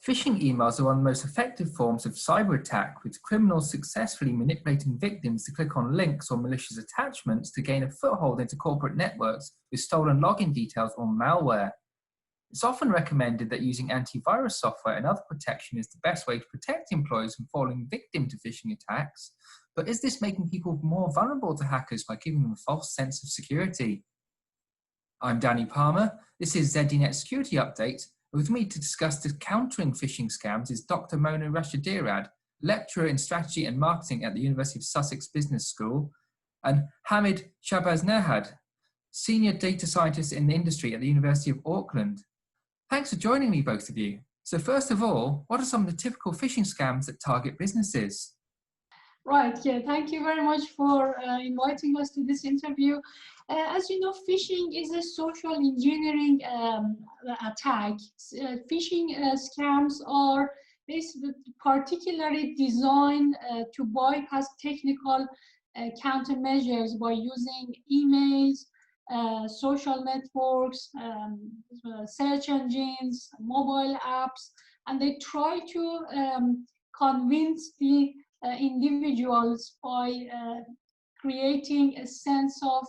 Phishing emails are one of the most effective forms of cyber attack, with criminals successfully manipulating victims to click on links or malicious attachments to gain a foothold into corporate networks with stolen login details or malware. It's often recommended that using antivirus software and other protection is the best way to protect employees from falling victim to phishing attacks. But is this making people more vulnerable to hackers by giving them a false sense of security? I'm Danny Palmer. This is ZDNet Security Update. With me to discuss the countering phishing scams is Dr. Mona Rashidirad, lecturer in strategy and marketing at the University of Sussex Business School, and Hamid Shahbaznezhad, senior data scientist in the industry at the University of Auckland. Thanks for joining me, both of you. So first of all, what are some of the typical phishing scams that target businesses? Right, yeah, thank you very much for inviting us to this interview. As you know, phishing is a social engineering attack. Phishing scams are basically particularly designed to bypass technical countermeasures by using emails, social networks, search engines, mobile apps, and they try to convince the individuals by creating a sense of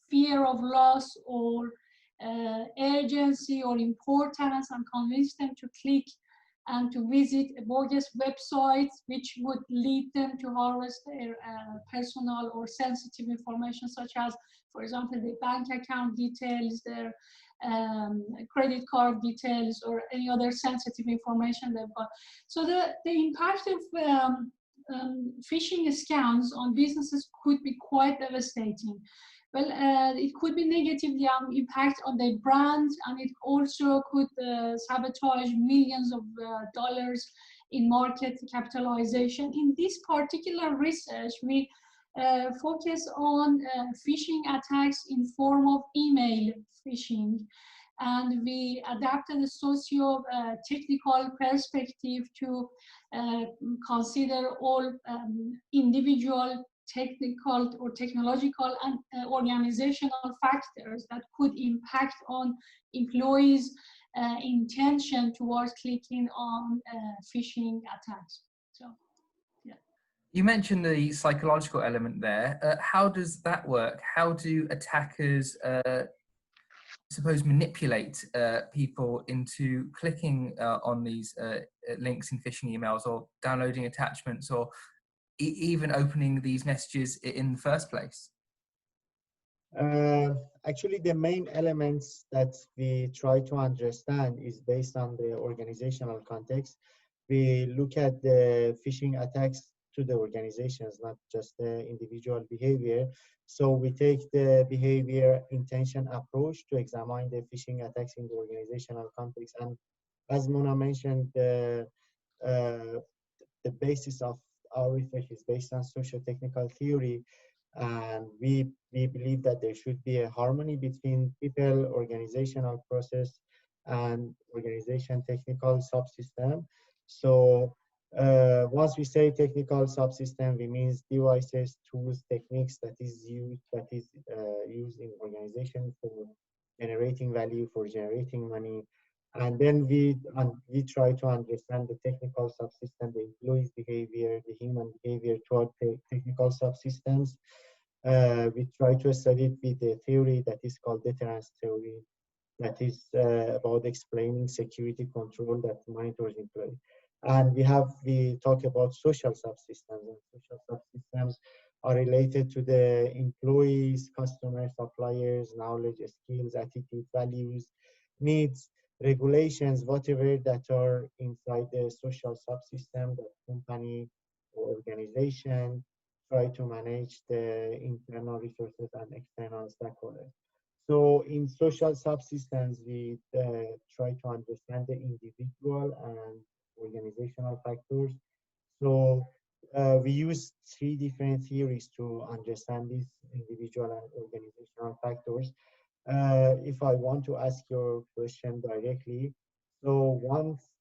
fear of loss or urgency or importance, and convince them to click and to visit a bogus website, which would lead them to harvest their personal or sensitive information, such as, for example, their bank account details, their credit card details, or any other sensitive information they've got. So the impact of phishing scams on businesses could be quite devastating. Well, it could be negatively impact on their brand, and it also could sabotage millions of dollars in market capitalization. In this particular research, we focus on phishing attacks in form of email phishing, and we adapted a socio-technical perspective to consider all individual technical or technological and organizational factors that could impact on employees' intention towards clicking on phishing attacks. So, yeah. You mentioned the psychological element there. How does that work? How do attackers suppose manipulate people into clicking on these links in phishing emails, or downloading attachments, or even opening these messages in the first place? Actually, the main elements that we try to understand is based on the organizational context. We look at the phishing attacks to the organizations, not just the individual behavior. So we take the behavior intention approach to examine the phishing attacks in the organizational context. And as Mona mentioned, the basis of our research is based on socio-technical theory, and we believe that there should be a harmony between people, organizational process, and organization technical subsystem. So once we say technical subsystem, we mean devices, tools, techniques that is used in organization for generating value, for generating money. And then we try to understand the technical subsystem, the employee's behavior, the human behavior toward the technical subsystems. We try to study it with a theory that is called deterrence theory, that is about explaining security control that monitors employee. And we talk about social subsystems, and social subsystems are related to the employees, customers, suppliers, knowledge, skills, attitude, values, needs, regulations, whatever that are inside the social subsystem that company or organization try to manage the internal resources and external stakeholders. So in social subsystems, we try to understand the individual and organizational factors. So we use 3 different theories to understand these individual and organizational factors. If I want to ask your question directly, so once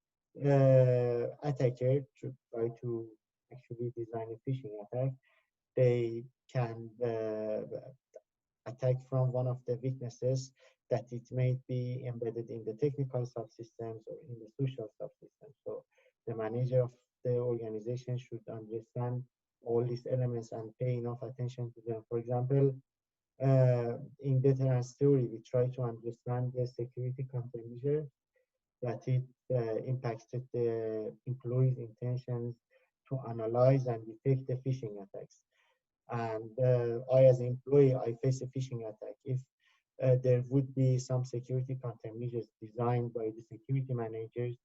attacker to try to actually design a phishing attack, they can attack from one of the weaknesses that it may be embedded in the technical subsystems or in the social subsystems. So manager of the organization should understand all these elements and pay enough attention to them. For example, in deterrence theory, we try to understand the security countermeasures that it impacted the employees' intentions to analyze and detect the phishing attacks. And I, as an employee, I face a phishing attack. If there would be some security countermeasures designed by the security managers,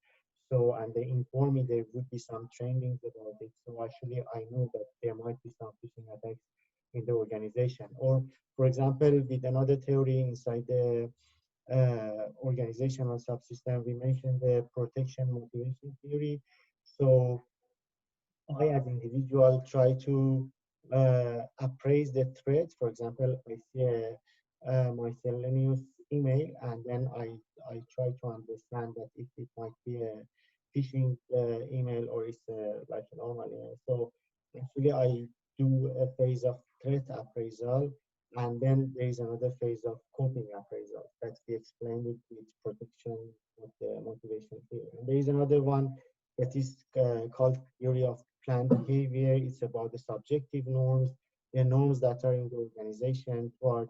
so, and they inform me there would be some trainings about it. So actually, I know that there might be some phishing attacks in the organization. Or, for example, with another theory inside the organizational subsystem, we mentioned the protection motivation theory. So I, as individual, try to appraise the threat. For example, I see a miscellaneous email, and then I try to understand that if it might be a phishing email or it's like a normal email. So actually, I do a phase of threat appraisal, and then there is another phase of coping appraisal that we explained it with protection of the motivation theory. And there is another one that is called theory of planned behavior. It's about the subjective norms, the norms that are in the organization toward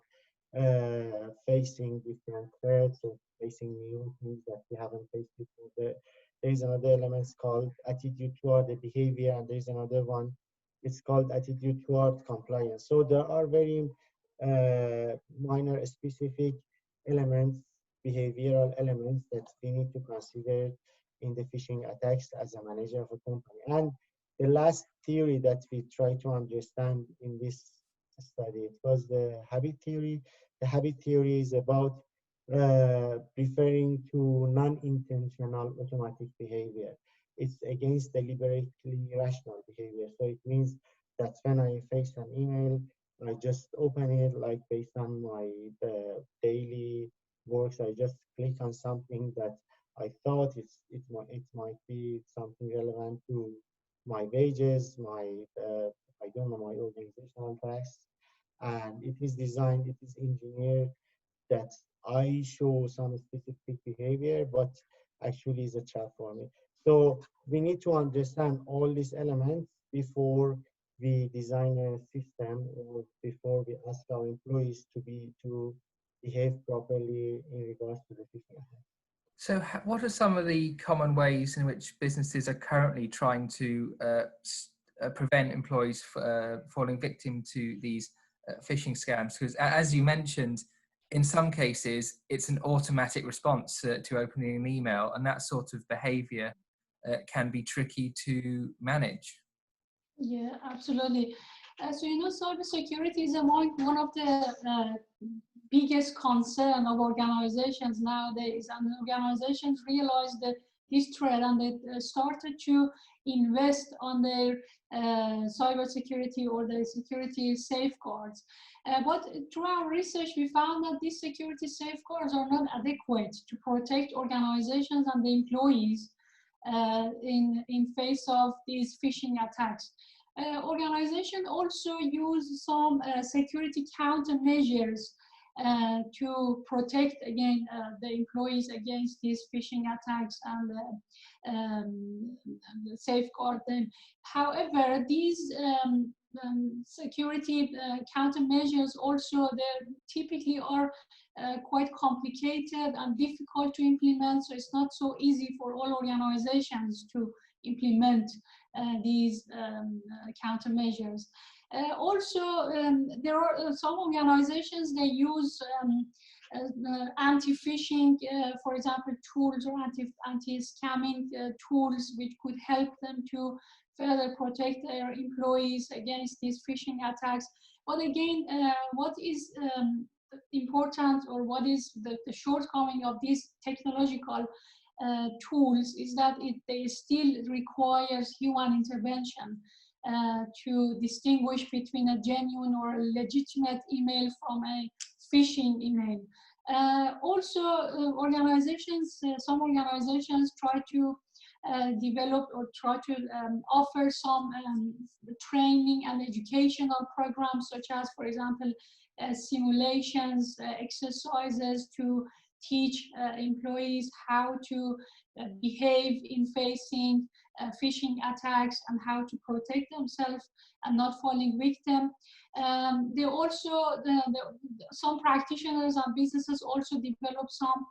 facing different threats or facing new things that we haven't faced before. There is another element called attitude toward the behavior, and there is another one. It's called attitude toward compliance. So there are very minor specific elements, behavioral elements that we need to consider in the phishing attacks as a manager of a company. And the last theory that we try to understand in this study, it was the habit theory. The habit theory is about referring to non-intentional automatic behavior. It's against deliberately rational behavior. So it means that when I face an email, I just open it like based on my daily works. I just click on something that I thought it might be something relevant to my wages, my I don't know, my organizational tasks, and it is designed, it is engineered that I show some specific behavior, but actually is a trap for me. So we need to understand all these elements before we design a system or before we ask our employees to behave properly in regards to the phishing attack. So what are some of the common ways in which businesses are currently trying to prevent employees falling victim to these phishing scams? Because as you mentioned, in some cases, it's an automatic response to opening an email, and that sort of behavior can be tricky to manage. Yeah, absolutely. So, you know, cybersecurity is among one of the biggest concern of organizations nowadays, and organizations realize that this threat, and they started to invest on their cybersecurity or their security safeguards. But through our research, we found that these security safeguards are not adequate to protect organizations and the employees in face of these phishing attacks. Organizations also use some security countermeasures to protect again the employees against these phishing attacks and safeguard them. However, these security countermeasures also they typically are quite complicated and difficult to implement, so it's not so easy for all organizations to implement these countermeasures. Also, there are some organizations, they use anti-phishing, for example, tools or anti-scamming tools, which could help them to further protect their employees against these phishing attacks. But again, what is important, or what is the shortcoming of these technological tools, is that they still requires human intervention to distinguish between a genuine or a legitimate email from a phishing email. Also, some organizations try to develop or try to offer some training and educational programs, such as, for example, simulations, exercises to teach employees how to behave in facing phishing attacks and how to protect themselves and not falling victim. They also, some practitioners and businesses also develop some,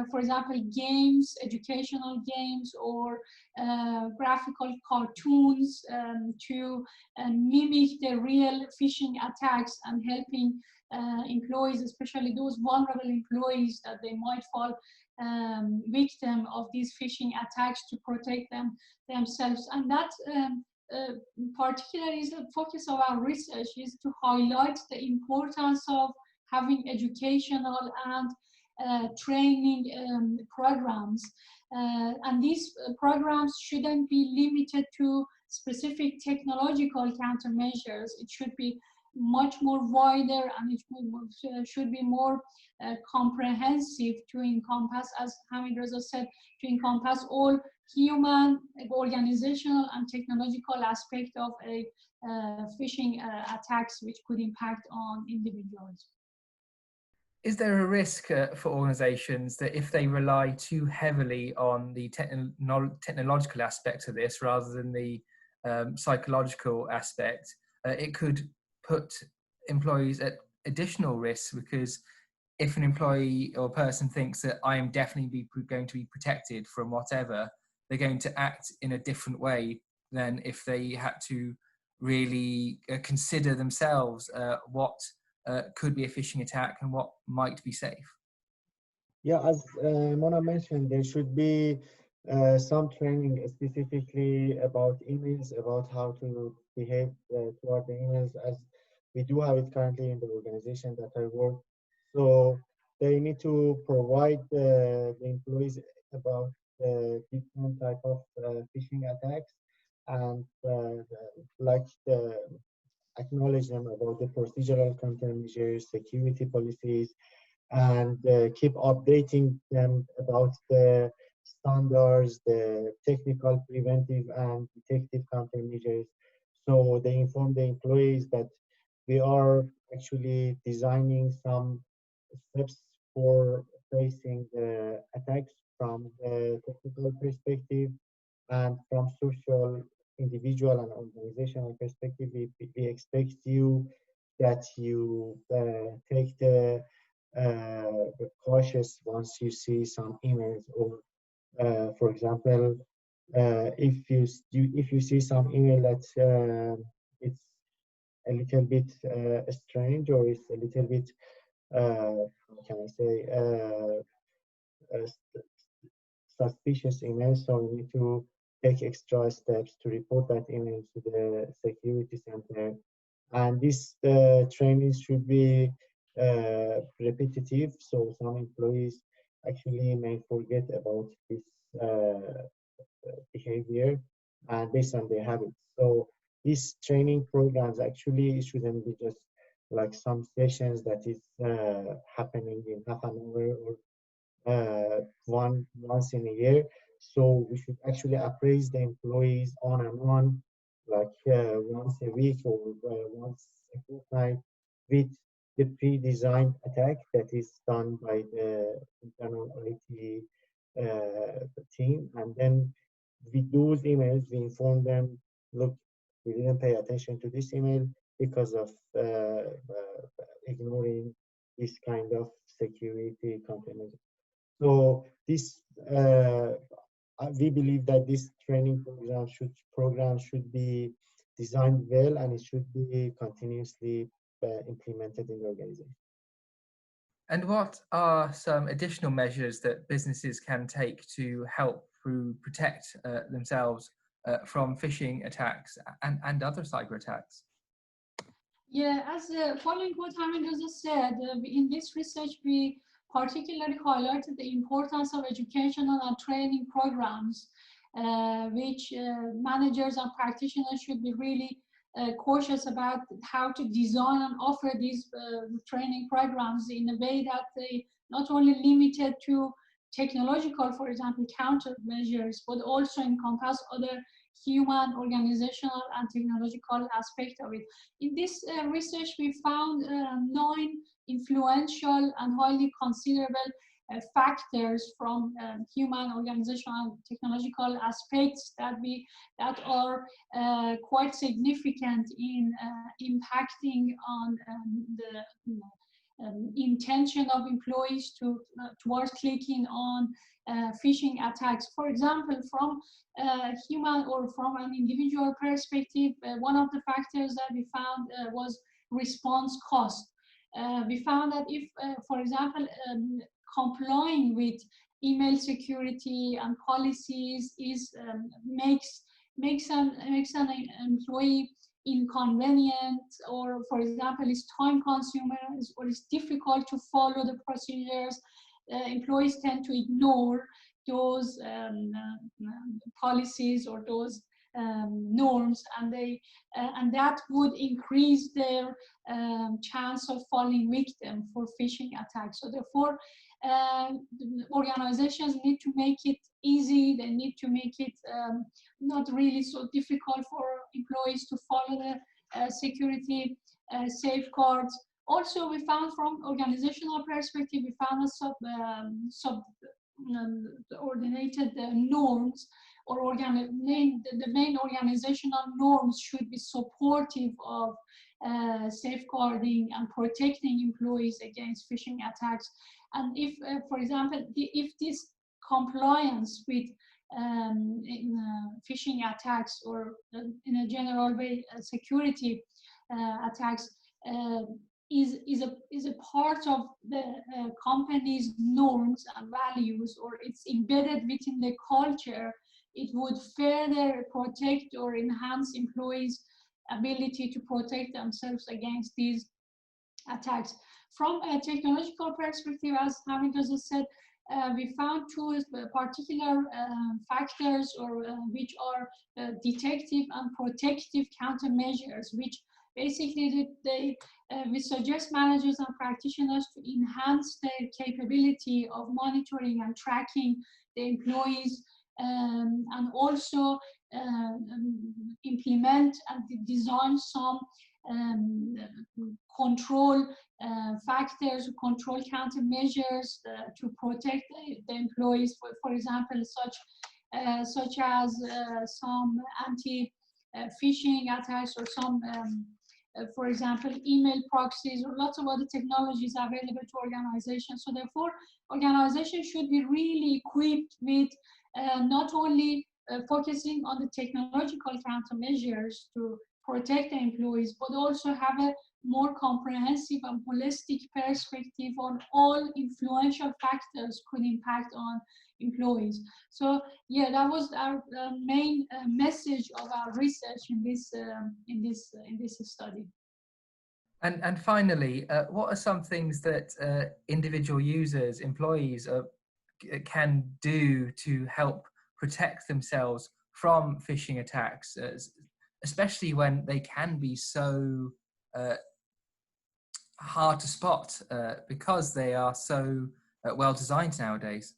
for example, games, educational games, or graphical cartoons to mimic the real phishing attacks and helping employees, especially those vulnerable employees that they might fall victim of these phishing attacks, to protect themselves. And that particularly is the focus of our research, is to highlight the importance of having educational and training programs. And these programs shouldn't be limited to specific technological countermeasures. It should be much more wider, and it should be more comprehensive to encompass, as Hamidreza said, to encompass all human, organizational, and technological aspect of a phishing attacks which could impact on individuals. Is there a risk for organizations that if they rely too heavily on the technological aspect of this rather than the psychological aspect, it could put employees at additional risk? Because if an employee or person thinks that I am definitely going to be protected from whatever, they're going to act in a different way than if they had to really consider themselves what could be a phishing attack and what might be safe. Yeah, as Mona mentioned, there should be some training specifically about emails, about how to behave toward the emails, as we do have it currently in the organization that I work. So they need to provide the employees about different type of phishing attacks, and acknowledge them about the procedural countermeasures, security policies, and keep updating them about the standards, the technical preventive and detective countermeasures. So they inform the employees that we are actually designing some steps for facing the attacks from the technical perspective, and from social, individual, and organizational perspective. We expect you that you take the cautious once you see some emails, or for example, if you see some email that it's a little bit strange, or it's a little bit how can I say suspicious email, so we need to take extra steps to report that email to the security center. And this training should be repetitive, so some employees actually may forget about this behavior and based on their habits. So these training programs actually shouldn't be just like some sessions that is happening in half an hour or once in a year. So we should actually appraise the employees on and on, like once a week or once a fortnight, with the pre-designed attack that is done by the internal IT team. And then with those emails, we inform them, look, we didn't pay attention to this email because of ignoring this kind of security countermeasures. So this, we believe that this training program should be designed well, and it should be continuously implemented in the organization. And what are some additional measures that businesses can take to help protect themselves from phishing attacks and other cyber attacks? Yeah, as following what Hamidreza said, in this research we particularly highlighted the importance of educational and training programs, which managers and practitioners should be really cautious about how to design and offer these training programs in a way that they not only limited to technological, for example, countermeasures, but also encompass other human, organizational, and technological aspect of it. In this research, we found 9 influential and highly considerable factors from human, organizational, technological aspects that are quite significant in impacting on the intention of employees towards clicking on phishing attacks. For example, from human or from an individual perspective, one of the factors that we found was response cost. We found that if, for example, complying with email security and policies makes an employee inconvenient, or for example is time consuming, or is difficult to follow the procedures, employees tend to ignore those policies or those norms, and that would increase their chance of falling victim for phishing attacks. So therefore, organizations need to make it easy. They need to make it not really so difficult for employees to follow the security safeguards. Also, we found from organizational perspective, we found subordinated norms, or the main organizational norms should be supportive of safeguarding and protecting employees against phishing attacks. And if, for example, if this compliance with phishing attacks, or in a general way security attacks, is a part of the company's norms and values, or it's embedded within the culture, it would further protect or enhance employees' ability to protect themselves against these attacks. From a technological perspective, as Hamidreza said, we found two particular factors, or which are detective and protective countermeasures, which basically we suggest managers and practitioners to enhance their capability of monitoring and tracking the employees, and also implement and design some control factors, control countermeasures to protect the employees. For example, such as some anti-phishing attacks, or some, for example, email proxies, or lots of other technologies available to organizations. So therefore, organizations should be really equipped with not only focusing on the technological countermeasures to protect the employees, but also have a more comprehensive and holistic perspective on all influential factors could impact on employees. So yeah, that was our main message of our research in this study. And finally, what are some things that individual users, employees, can do to help protect themselves from phishing attacks, especially when they can be so hard to spot because they are so well designed nowadays?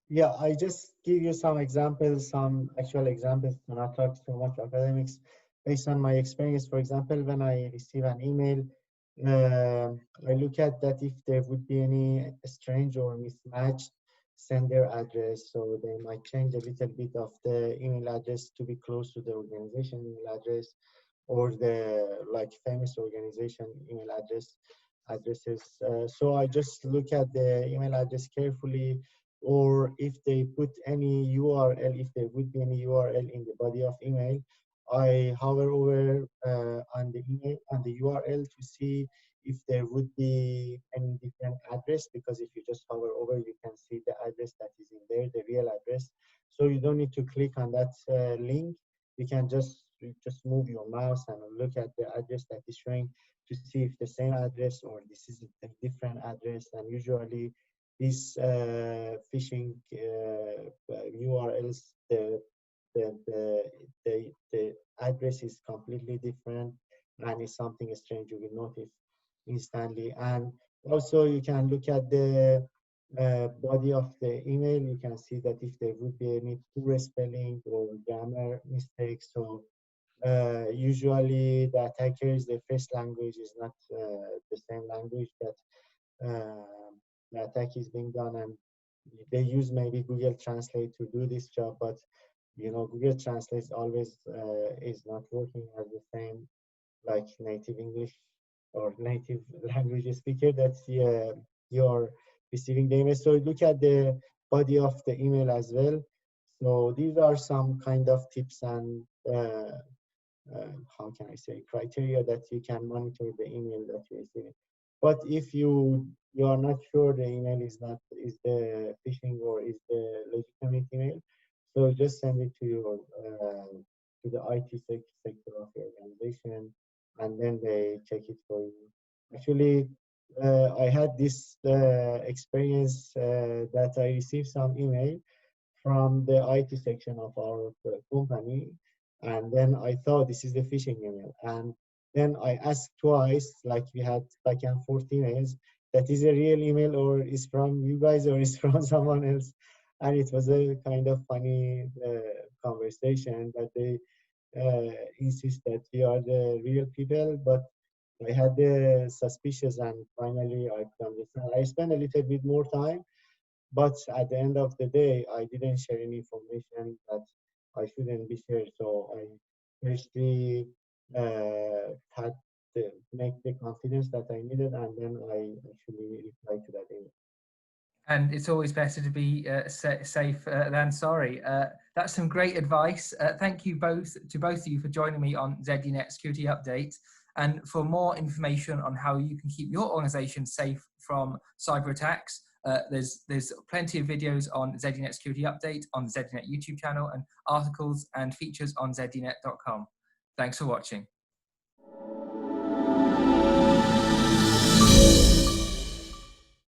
Yeah, I just give you some examples, some actual examples, to not talk so much academics. Based on my experience, for example, when I receive an email, I look at that if there would be any strange or mismatched sender address. So they might change a little bit of the email address to be close to the organization email address, or the like famous organization email addresses. So I just look at the email address carefully, or if they put any URL, if there would be any URL in the body of email, I hover over on the email, on the URL, to see if there would be any different address, because if you just hover over, you can see the address that is in there, the real address. So you don't need to click on that link. You can just move your mouse and look at the address that is showing, to see if the same address or this is a different address. And usually these phishing URLs, the address is completely different, and it's something strange you will notice instantly. And also you can look at the body of the email. You can see that if there would be any poor spelling or grammar mistakes. So usually the attackers, their first language is not the same language that the attack is being done, and they use maybe Google Translate to do this job, but you know, Google Translate always is not working as the same like native English or native language speaker that you're receiving the email. So look at the body of the email as well. So these are some kind of tips and how can I say, criteria that you can monitor the email that you're receiving. But if you are not sure the email is the phishing or is the legitimate email, so just send it to your to the IT sector of your organization, and then they check it for you. Actually, I had this experience that I received some email from the IT section of our company, and then I thought this is the phishing email, and then I asked twice, like we had back and forth emails, that is a real email or is from you guys or is from someone else, and it was a kind of funny conversation that they insist that we are the real people, but I had the suspicious, and finally I could understand. I spent a little bit more time, but at the end of the day, I didn't share any information that I shouldn't be shared. So I firstly had to make the confidence that I needed, and then I actually replied to that email. And it's always better to be safe than sorry. That's some great advice. Thank you both of you for joining me on ZDNet Security Update. And for more information on how you can keep your organization safe from cyber attacks, there's plenty of videos on ZDNet Security Update on the ZDNet YouTube channel, and articles and features on zdnet.com. Thanks for watching.